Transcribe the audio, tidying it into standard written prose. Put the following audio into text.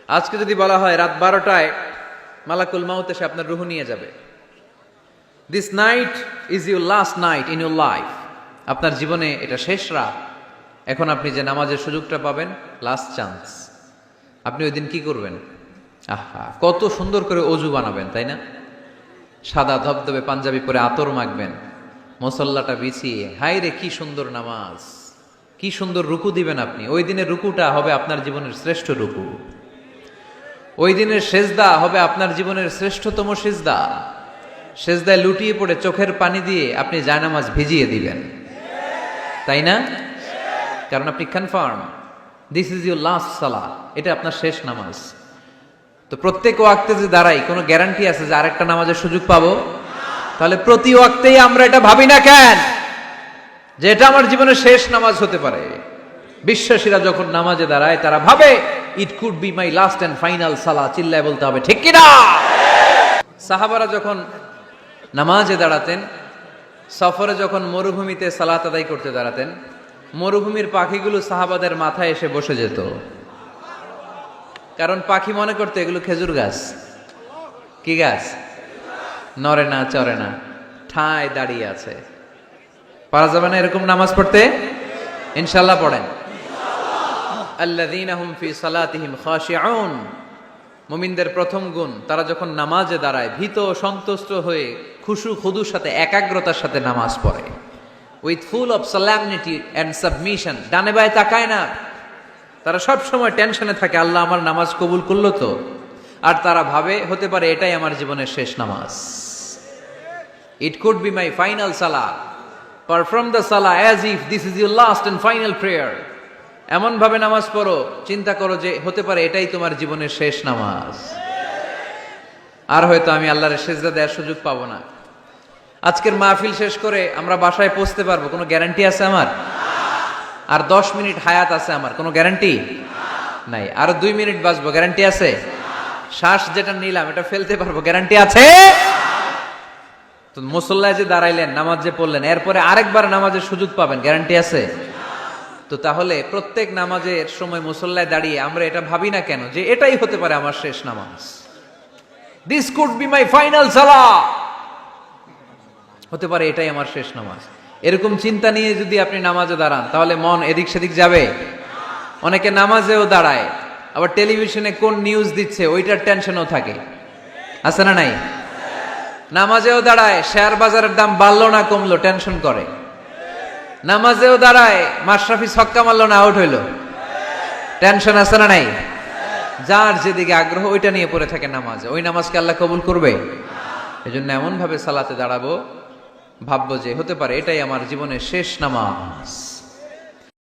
আজকে যদি বলা হয় রাত 12টায় মালাকুল মাউত এসে আপনার রূহ নিয়ে যাবে, this night is your last night in your life, আপনার জীবনে এটা শেষ রাত, এখন আপনি যে নামাজের সুযোগটা পাবেন, লাস্ট চান্স, আপনি ওই দিন কি করবেন? আহা, কত সুন্দর করে অজু বানাবেন, তাই না? সাদা ধবধবে পাঞ্জাবি পরে আতর মাখবেন, মুসল্লাটা বিছিয়ে, হাই রে কি সুন্দর নামাজ, কি সুন্দর রুকু দিবেন আপনি। ওই দিনের রুকুটা হবে আপনার জীবনের শ্রেষ্ঠ রুকু, ওই দিনের সেজদা হবে আপনার জীবনের শ্রেষ্ঠতম সেজদা। সেজদায় লুটিয়ে পড়ে চোখের পানি দিয়ে আপনি জায়নামাজ ভিজিয়ে দিবেন, তাই না? কারণ আপনি confirm this is your last সালাহ, এটা আপনার শেষ নামাজ। তো প্রত্যেক ওয়াক্তে যে দাঁড়াই, কোনো গ্যারান্টি আছে যে আরেকটা নামাজের সুযোগ পাবো? তাহলে প্রতি ওয়াক্তেই আমরা এটা ভাবি না কেন যে এটা আমার জীবনের শেষ নামাজ হতে পারে? বিশ্বাসীরা যখন নামাজে দাঁড়ায় তারা ভাবে it could be my last and final সালাহ। চিল্লায় বলতে হবে ঠিক কিনা? সাহাবারা যখন নামাজে দাঁড়াতেন, সফরে যখন মরুভূমিতে সালাত আদায় করতে দাঁড়াতেন, মরুভূমির পাখিগুলো সাহাবাদের মাথায় এসে বসে যেত। কারণ পাখি মনে করতে এগুলো খেজুর গাছ। কি গাছ? নড়ে না, চড়ে না, ঠায় দাঁড়িয়ে আছে। পারা যাবে না এরকম নামাজ পড়তে? ইনশাল্লাহ পড়েন। আল্লাযীনা হুম ফি সালাতিহিম খাশিউন, মুমিনদের প্রথম গুণ, তারা যখন নামাজে দাঁড়ায় ভীত সন্তুষ্ট হয়ে খুশু খুদুর সাথে, একাগ্রতার সাথে নামাজ পড়ে, with full of solemnity and submission. ডানে বায়ে তাকায় না, তারা সব সময় টেনশনে থাকে আল্লাহ আমার নামাজ কবুল করলো তো। আর তারা ভাবে হতে পারে এটাই আমার জীবনের শেষ নামাজ, it could be my final সালাহ, পারফর্ম দ্য সালাহ as if this is your last and final prayer. এমন ভাবে নামাজ পড়ো, চিন্তা করো যে হতে পারে এটাই তোমার জীবনের শেষ নামাজ, আর হয়তো আমি আল্লাহর সেজদা দেওয়ার সুযোগ পাবো না। আজকের মাহফিল শেষ করে আমরা বাসায় পৌঁছতে পারবো, কোনো গ্যারান্টি আছে আমার? আর 10 মিনিট হায়াত আছে আমার, কোনো গ্যারান্টি নাই। আর 2 মিনিট বাঁচবো, গ্যারান্টি আছে? শ্বাস যেটা নিলাম এটা ফেলতে পারবো, গ্যারান্টি আছে? তো মুসল্লায় যে দাঁড়াইলেন, নামাজ যে পড়লেন, এরপরে আরেকবার নামাজের সুযোগ পাবেন, গ্যারান্টি আছে? তো তাহলে প্রত্যেক নামাজের সময় মুসল্লায় দাঁড়িয়ে আমরা এটা ভাবি না কেন যে এটাই হতে পারে আমার শেষ নামাজ, this could be my final সালাহ, হতে পারে এটাই আমার শেষ নামাজ। এরকম চিন্তা নিয়ে যদি আপনি নামাজে দাঁড়ান তাহলে মন এদিক সেদিক যাবে। অনেকে নামাজেও দাঁড়ায়, আবার টেলিভিশনে কোন নিউজ দিচ্ছে ওইটার টেনশনও থাকে, আছে না নাই? নামাজেও দাঁড়ায়, শেয়ার বাজারের দাম বাড়লো না কমলো টেনশন করে। নামাজেও দাঁড়ায়, মাশরাফি ছক্কা মারলো না আউট হইলো, টেনশন আছে না নাই? যার যেদিকে আগ্রহ ওইটা নিয়ে পড়ে থাকে নামাজে, ওই নামাজকে আল্লাহ কবুল করবে? এজন্য এমন ভাবে সালাতে দাঁড়াবো, ভাববো যে হতে পারে এটাই আমার জীবনের শেষ নামাজ।